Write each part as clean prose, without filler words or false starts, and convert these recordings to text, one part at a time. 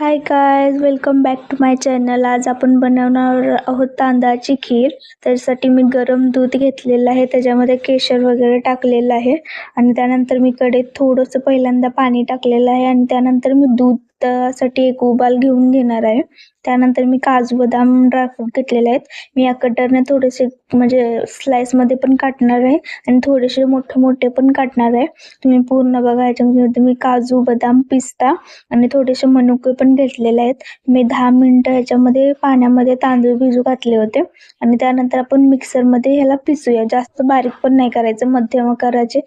High guys, welcome back to my channel. आज आपण बनवणार आहोत तांदळाची खीर. त्यासाठी मी गरम दूध घेतलेलं आहे, त्याच्यामध्ये केशर वगैरे टाकलेलं आहे आणि त्यानंतर मी कढईत थोडंसं पहिल्यांदा पाणी टाकलेलं आहे आणि त्यानंतर मी दूध साठी एक उबाल घेऊन घेणार आहे. त्यानंतर मी काजू बदाम ड्रायफ्रूट घेतलेले आहेत. मी या कटरने थोडेसे म्हणजे स्लाइसमध्ये पण काटणार आहे आणि थोडेसे मोठे मोठे पण काटणार आहे. तुम्ही पूर्ण बघा. ह्याच्यामध्ये मी काजू बदाम पिस्ता आणि थोडेसे मनुके पण घेतलेले आहेत. मी 10 मिनिटं ह्याच्यामध्ये पाण्यामध्ये तांदूळ भिजू घातले होते आणि त्यानंतर आपण मिक्सरमध्ये ह्याला पिसूया. जास्त बारीक पण नाही करायचं, मध्यम आकाराचे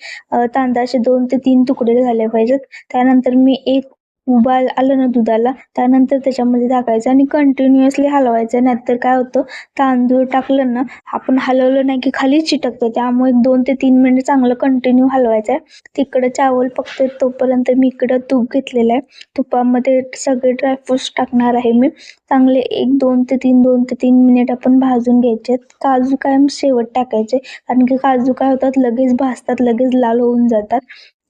तांदळाचे 2 ते 3 तुकडे झाले पाहिजेत. त्यानंतर मी एक उबाल आलं ना दुधाला, त्यानंतर त्याच्यामध्ये टाकायचं आणि कंटिन्युअसली हलवायचं. नाहीतर काय होतं, तांदूळ टाकलं ना, आपण हलवलं नाही की खाली चिटकतं. त्यामुळे 2 ते 3 मिनिट चांगलं कंटिन्यू हलवायचं आहे. तिकडं चावल पकते तोपर्यंत मी इकडं तूप घेतलेलं आहे. तुपामध्ये सगळे ड्रायफ्रुट्स टाकणार आहे मी. चांगले 2 ते 3 मिनिट आपण भाजून घ्यायचे. काजू कायम शेवट टाकायचे, कारण की काजू काय होतात, लगेच भाजतात, लगेच लाल होऊन जातात.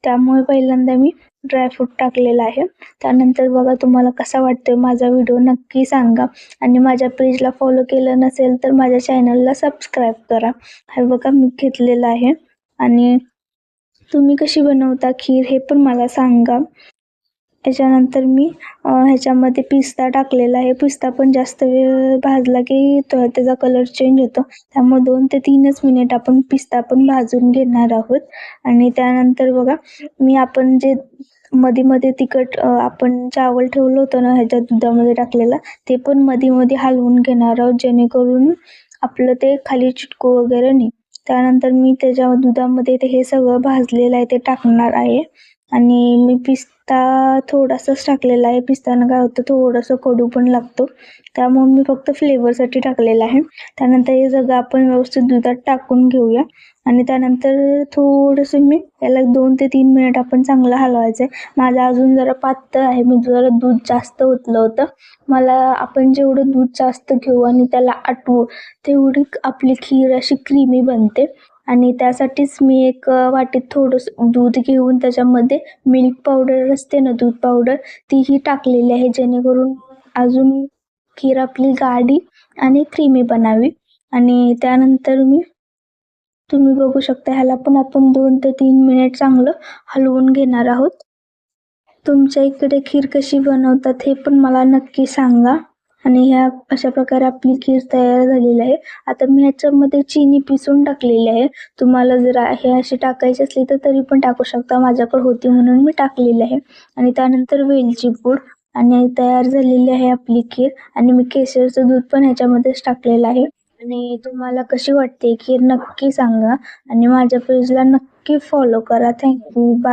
त्यामुळे पहिल्यांदा मी ड्रायफ्रूट टाकलेला आहे. त्यानंतर बघा, तुम्हाला कसा वाटतोय माझा व्हिडिओ नक्की सांगा आणि माझ्या पेजला फॉलो केलं नसेल तर माझ्या चॅनलला सबस्क्राईब करा. हे बघा, मी घेतलेलं आहे आणि तुम्ही कशी बनवता खीर हे पण मला सांगा. त्याच्यानंतर मी ह्याच्यामध्ये पिस्ता टाकलेला आहे. पिस्ता पण जास्त वेळ भाजला की त्याचा कलर चेंज होतो. त्यामुळे 2 ते 3च मिनिट आपण पिस्ता पण भाजून घेणार आहोत. आणि त्यानंतर बघा, मी आपण जे मध्ये तिखट आपण चावल ठेवलं होतं ना ह्याच्या दुधामध्ये टाकलेलं, ते पण मध्ये हलवून घेणार आहोत, जेणेकरून आपलं ते खाली चिटकू वगैरे नाही. त्यानंतर मी त्याच्या दुधामध्ये हे सगळं भाजलेलं आहे ते टाकणार आहे आणि मी पिस्ता थोडासाच टाकलेला आहे. पिस्तानं काय होतं, थोडंसं कडू पण लागतो. त्यामुळे मी फक्त फ्लेवरसाठी टाकलेलं आहे. त्यानंतर हे सगळं आपण व्यवस्थित दुधात टाकून घेऊया आणि त्यानंतर थोडंसं मी याला 2 ते 3 मिनिट आपण चांगलं हलवायचं आहे. माझं अजून जरा पातळ आहे, मी जरा दूध जास्त ओतलं होतं. आपण जेवढं दूध जास्त घेऊ आणि त्याला आटवू, तेवढी आपली खीर अशी क्रीमी बनते. आणि त्यासाठीच मी एक वाटीत थोडंसं दूध घेऊन त्याच्यामध्ये मिल्क पावडर असते ना, दूध पावडर, तीही टाकलेली आहे, जेणेकरून अजून खीर आपली गाढी आणि क्रीमी बनावी. आणि त्यानंतर तुम्ही बघू शकता, ह्याला पण आपण 2 ते 3 मिनिट चांगलं हलवून घेणार आहोत. तुमच्या इकडे खीर कशी बनवतात हे पण मला नक्की सांगा. आणि ह्या अशा प्रकारे आपली खीर तयार झालेली आहे. आता मी ह्याच्यामध्ये चिनी पिसून टाकलेली आहे. तुम्हाला जर हे अशी टाकायची असली तर तरी पण टाकू शकता. माझ्याकडे होती म्हणून मी टाकलेली आहे. आणि त्यानंतर वेलची पूड आणि तयार झालेली आहे आपली खीर. आणि मी केशरचं दूध पण ह्याच्यामध्येच टाकलेलं आहे. आणि तुम्हाला कशी वाटते खीर नक्की सांगा आणि माझ्या पेजला नक्की फॉलो करा. थँक्यू. बाय.